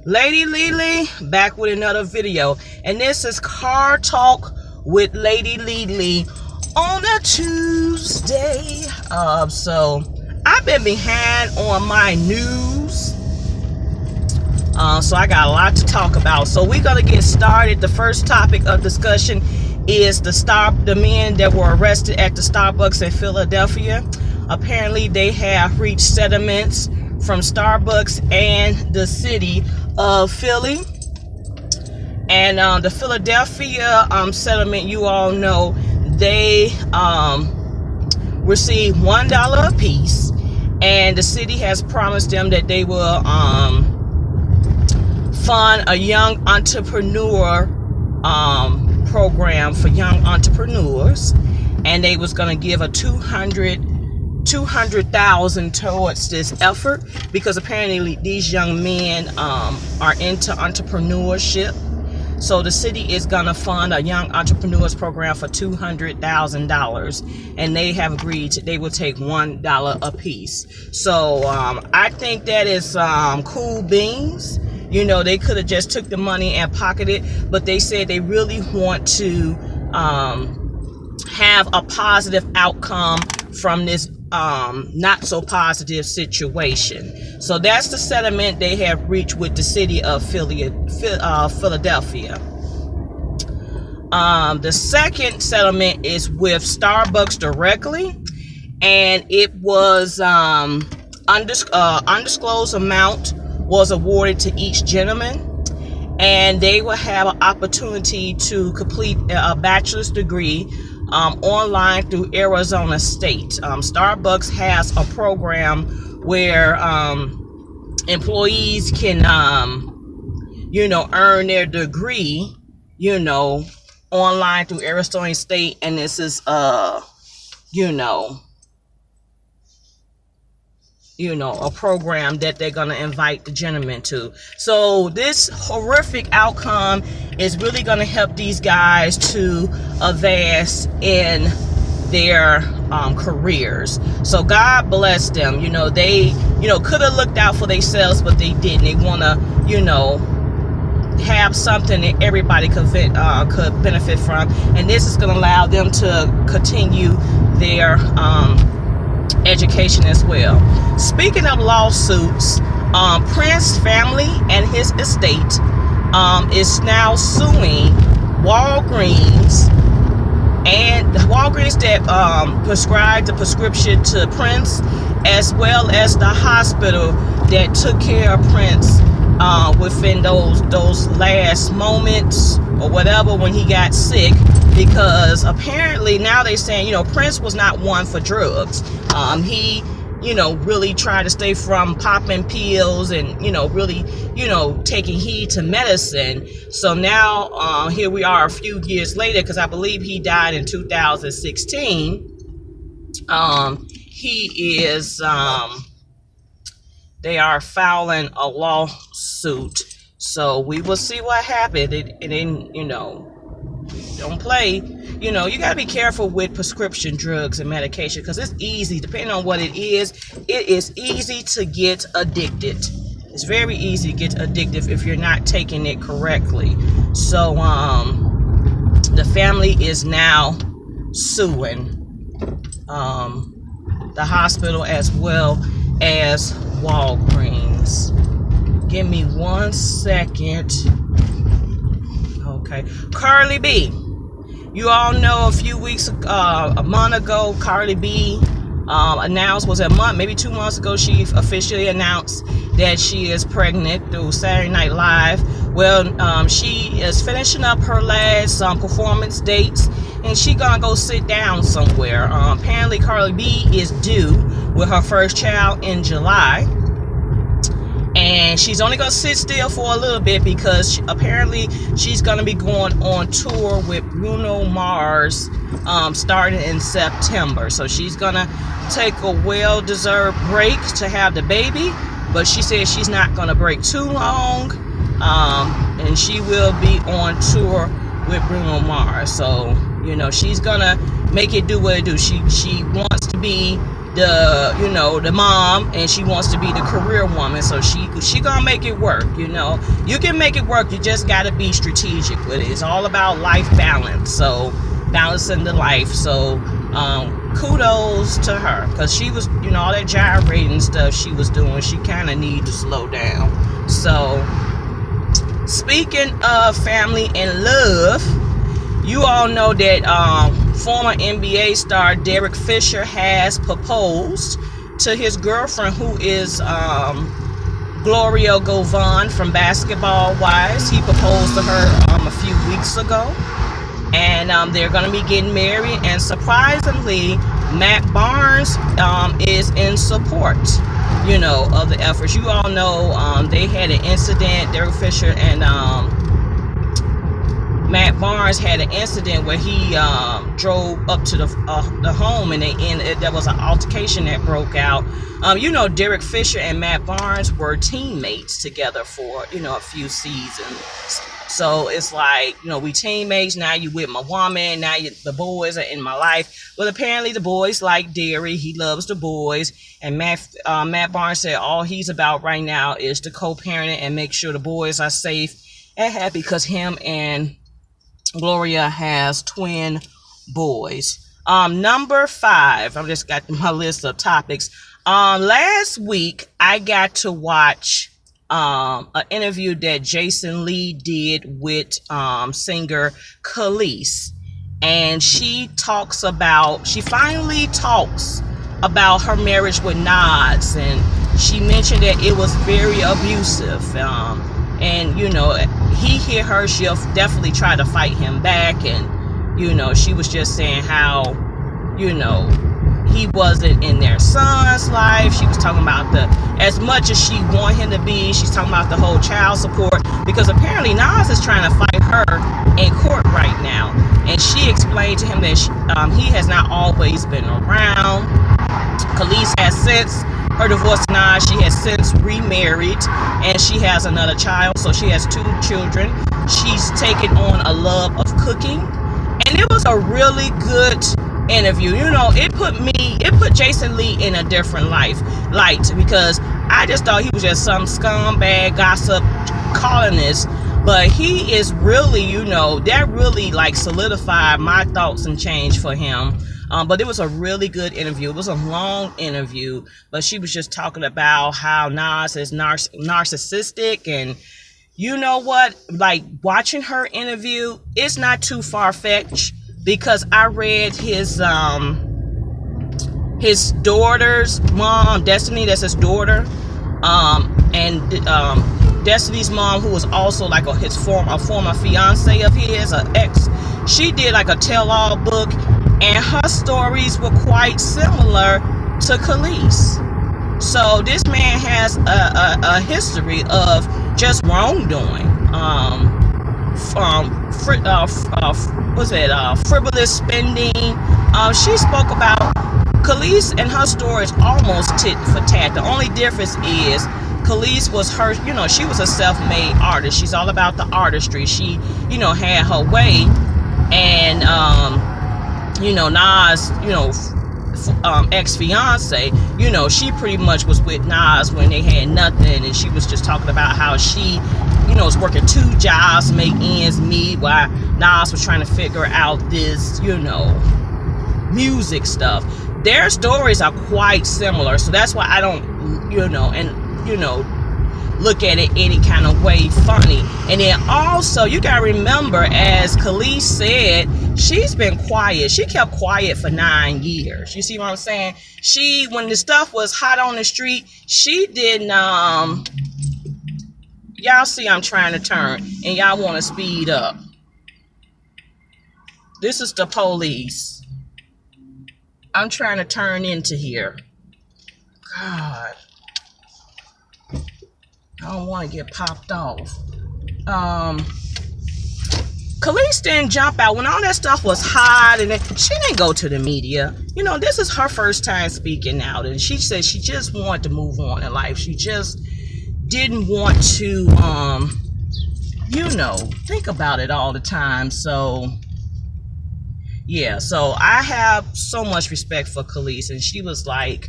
Lady LeLe back with another video, and this is Car Talk with Lady LeLe on a Tuesday. So I've been behind on my news, so I got a lot to talk about. So we're gonna get started. The first topic of discussion is the men that were arrested at the Starbucks in Philadelphia. Apparently, they have reached settlements from Starbucks and the city of Philly. And the Philadelphia settlement, you all know, they received $1 a piece, and the city has promised them that they will fund a young entrepreneur program for young entrepreneurs, and they was going to give a $200,000 towards this effort, because apparently these young men are into entrepreneurship. So the city is going to fund a young entrepreneurs program for $200,000, and they have agreed they will take $1 a piece. So I think that is cool beans. You know, they could have just took the money and pocketed, but they said they really want to have a positive outcome from this not so positive situation. So that's the settlement they have reached with the city of Philadelphia. The second settlement is with Starbucks directly, and it was undisclosed amount was awarded to each gentleman, and they will have an opportunity to complete a bachelor's degree online through Arizona State. Starbucks has a program where employees can, earn their degree, online through Arizona State, and this is, a program that they're going to invite the gentlemen to. So this horrific outcome is really going to help these guys to advance in their careers. So God bless them. They could have looked out for themselves, but they didn't. They want to have something that everybody could benefit from, and this is going to allow them to continue their education as well. Speaking of lawsuits, Prince's family and his estate is now suing Walgreens, and the Walgreens that prescribed the prescription to Prince, as well as the hospital that took care of Prince within those last moments or whatever when he got sick, because apparently now they're saying, Prince was not one for drugs. He really tried to stay from popping pills and, really, taking heed to medicine. So now here we are a few years later, because I believe he died in 2016. He is, they are filing a lawsuit. So we will see what happened. Don't play. You got to be careful with prescription drugs and medication, because it's easy, depending on what it is easy to get addicted. It's very easy to get addictive if you're not taking it correctly. So the family is now suing the hospital as well as Walgreens. Give me 1 second. Okay, Carly B. You all know a month ago, Carly B announced, maybe 2 months ago, she officially announced that she is pregnant through Saturday Night Live. Well, she is finishing up her last performance dates, and she gonna go sit down somewhere. Apparently, Carly B is due with her first child in July. And she's only going to sit still for a little bit, because apparently she's going to be going on tour with Bruno Mars starting in September. So she's going to take a well-deserved break to have the baby, but she says she's not going to break too long, and she will be on tour with Bruno Mars. So, she's going to make it do what it do. She wants to be the mom, and she wants to be the career woman, so she gonna make it work. You can make it work, you just got to be strategic with it. It's all about life balance, so balancing the life. So kudos to her, because she was, all that gyrating stuff she was doing, she kind of need to slow down. So speaking of family and love, you all know that former NBA star Derek Fisher has proposed to his girlfriend, who is Gloria Govan from Basketball Wives. He proposed to her a few weeks ago, and they're going to be getting married. And surprisingly, Matt Barnes is in support, of the efforts. You all know they had an incident, Derek Fisher and Matt Barnes had an incident where he drove up to the home, and there was an altercation that broke out. Derek Fisher and Matt Barnes were teammates together for a few seasons. So it's like, we teammates, now you with my woman, now the boys are in my life. But apparently the boys like Derry, he loves the boys, and Matt Barnes said all he's about right now is to co-parent and make sure the boys are safe and happy, because him and Gloria has twin boys. Number 5, I've just got my list of topics. Last week I got to watch an interview that Jason Lee did with singer Khalees, and she finally talks about her marriage with Nas, and she mentioned that it was very abusive. And he hit her, she'll definitely try to fight him back. And she was just saying how he wasn't in their son's life. She was talking about as much as she want him to be, she's talking about the whole child support, because apparently Nas is trying to fight her in court right now. And she explained to him that he has not always been around. Khalees has since her divorce to Nas, she has since remarried, and she has another child, so she has 2 children. She's taken on a love of cooking, and it was a really good interview. It put Jason Lee in a different light, because I just thought he was just some scumbag gossip columnist, but he is really, that really solidified my thoughts and change for him. But it was a really good interview. It was a long interview, but she was just talking about how Nas is narcissistic, and you know what? Watching her interview, it's not too far-fetched, because I read his daughter's mom, Destiny, that's his daughter, and Destiny's mom, who was also a former fiance of his, an ex. She did a tell-all book, and her stories were quite similar to Khalees. So this man has a history of just wrongdoing, frivolous spending. She spoke about Khalees, and her story is almost tit for tat. The only difference is Khalees was her, she was a self-made artist. She's all about the artistry. She, had her way, and Nas, ex-fiance, she pretty much was with Nas when they had nothing, and she was just talking about how she, was working 2 jobs to make ends meet, while Nas was trying to figure out this, music stuff. Their stories are quite similar, so that's why I don't, look at it any kind of way funny. And then also, you gotta remember, as Khalees said, she's been quiet. She kept quiet for 9 years. You see what I'm saying? When the stuff was hot on the street, she didn't, y'all see I'm trying to turn, and y'all want to speed up. This is the police. I'm trying to turn into here. God. I don't want to get popped off. Khalees didn't jump out when all that stuff was hot, and she didn't go to the media. This is her first time speaking out, and she said she just wanted to move on in life. She just didn't want to, think about it all the time. So, Yeah, so I have so much respect for Khalees, and she was like,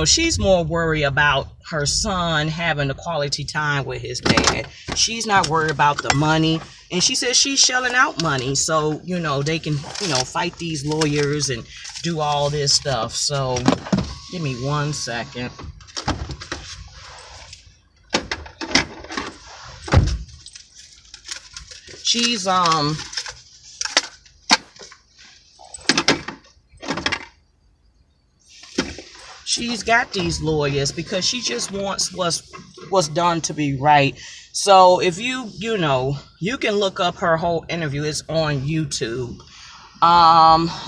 she's more worried about her son having a quality time with his dad. She's not worried about the money, and she says she's shelling out money so they can fight these lawyers and do all this stuff. So give me 1 second. She's got these lawyers because she just wants what's done to be right. So if you can look up her whole interview. It's on YouTube.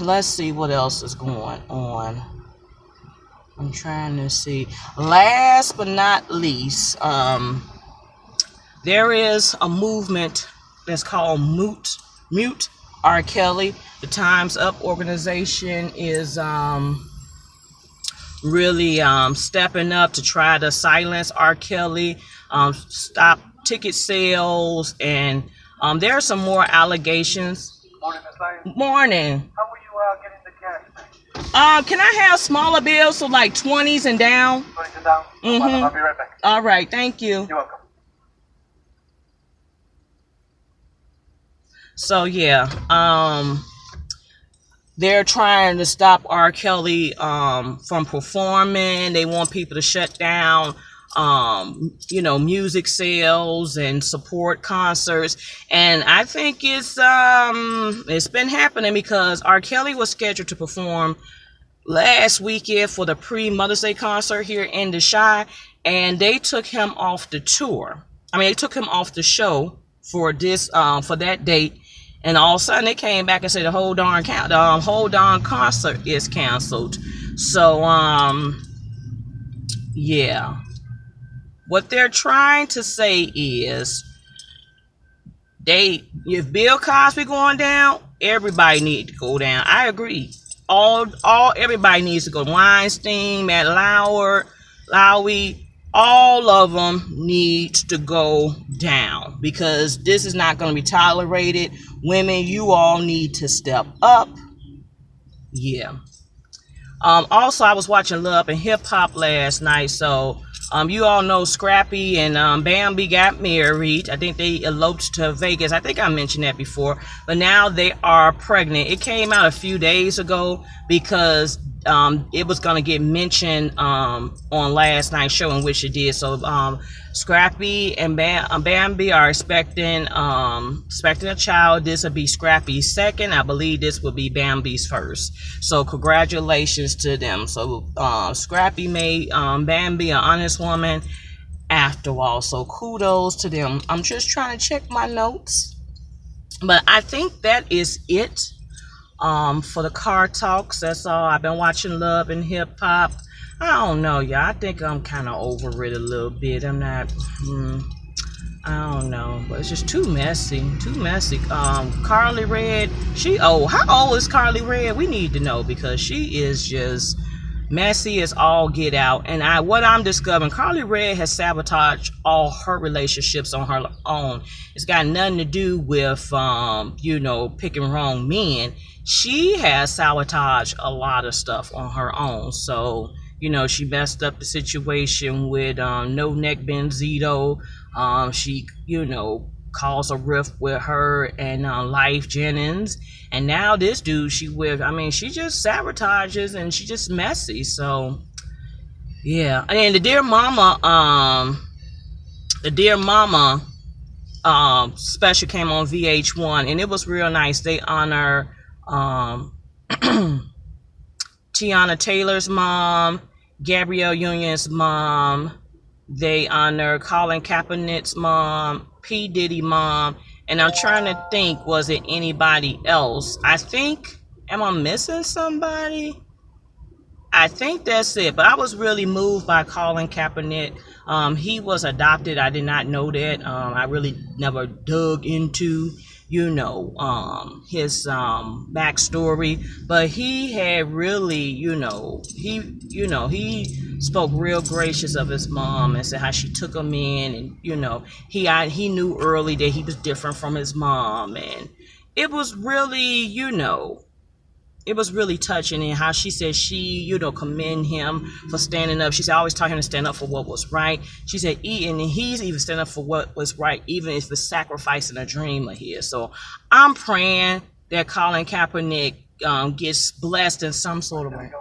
Let's see what else is going on. I'm trying to see. Last but not least, there is a movement that's called Mute R. Kelly. The Time's Up organization is really stepping up to try to silence R. Kelly, stop ticket sales, and there are some more allegations. Morning, Miss Lane. Morning. How were you getting the cash? Can I have smaller bills, so like 20s and down? 20s and down? I'll be right back. All right, thank you. You're welcome. So yeah, they're trying to stop R. Kelly from performing. They want people to shut down music sales and support concerts. And I think it's been happening because R. Kelly was scheduled to perform last weekend for the pre-Mother's Day concert here in the Chi, and they took him off the tour. They took him off the show for that date. And all of a sudden, they came back and said the whole darn concert is canceled. So, yeah. What they're trying to say is, if Bill Cosby going down, everybody need to go down. I agree. Everybody needs to go. Weinstein, Matt Lowy, all of them need to go down because this is not going to be tolerated. Women, you all need to step up. Yeah. Also, I was watching Love and Hip Hop last night. So, you all know Scrappy and Bambi got married. I think they eloped to Vegas. I think I mentioned that before. But now they are pregnant. It came out a few days ago because it was going to get mentioned on last night's show, in which it did. So Scrappy and Bambi are expecting a child. This will be Scrappy's second. I believe this will be Bambi's first. So congratulations to them. So Scrappy made Bambi an honest woman after all. So kudos to them. I'm just trying to check my notes, but I think that is it. For the car talks, that's all. I've been watching Love and Hip Hop. I don't know, y'all. I think I'm kind of over it a little bit. I'm not, I don't know, but it's just too messy. Carly Red, how old is Carly Red? We need to know because she is just messy as all get out. And what I'm discovering, Carly Red has sabotaged all her relationships on her own. It's got nothing to do with, picking wrong men. She has sabotaged a lot of stuff on her own. So, she messed up the situation with No Neck Benzito. She, caused a rift with her and Life Jennings. And now this dude she just sabotages and she just messy. So, yeah. And the Dear Mama special came on VH1 and it was real nice. They honor Tiana Taylor's mom, Gabrielle Union's mom. They honor Colin Kaepernick's mom, P. Diddy mom, and I'm trying to think, was it anybody else? Am I missing somebody? I think that's it. But I was really moved by Colin Kaepernick. He was adopted. I did not know that. I really never dug into his backstory, but he had really, he spoke real gracious of his mom and said how she took him in, and he knew early that he was different from his mom, and it was really, it was really touching in how she said she, commend him for standing up. She said, I always taught him to stand up for what was right. She said, and he's even standing up for what was right, even if it's sacrificing a dream of his. So I'm praying that Colin Kaepernick gets blessed in some sort of way.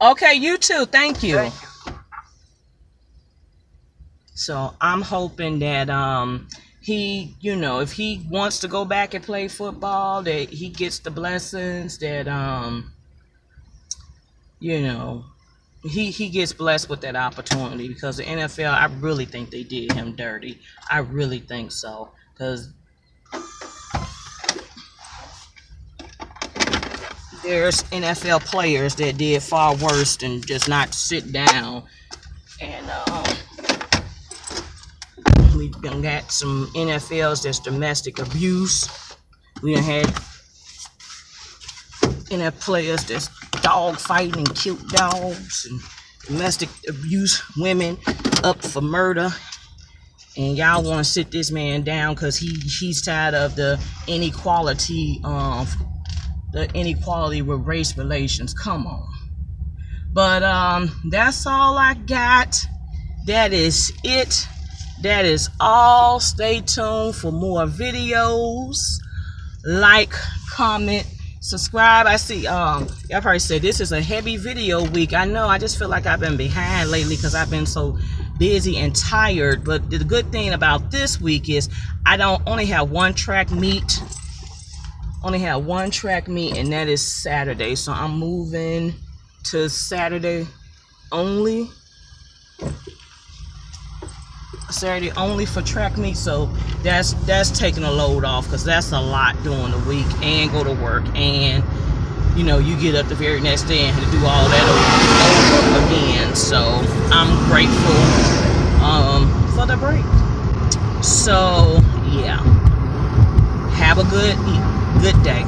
Okay, you too. Thank you. Thank you. So I'm hoping that he, if he wants to go back and play football, that he gets the blessings, that he gets blessed with that opportunity, because the NFL, I really think they did him dirty. I really think so, because there's NFL players that did far worse than just not sit down. And we done got some NFLs that's domestic abuse. We done had NFL players that's dog fighting and killed dogs, and domestic abuse women up for murder. And y'all want to sit this man down because he's tired of the inequality with race relations. Come on. But that's all I got. That is it. That is all. Stay tuned for more videos. Like, comment, subscribe. I see y'all probably said this is a heavy video week. I know, I just feel like I've been behind lately because I've been so busy and tired. But the good thing about this week is I don't only have one track meet. And that is Saturday. So I'm moving to Saturday only for track meet. So that's taking a load off, because that's a lot during the week, and go to work, and you get up the very next day and to do all that over again. So I'm grateful for the break. So yeah, have a good day.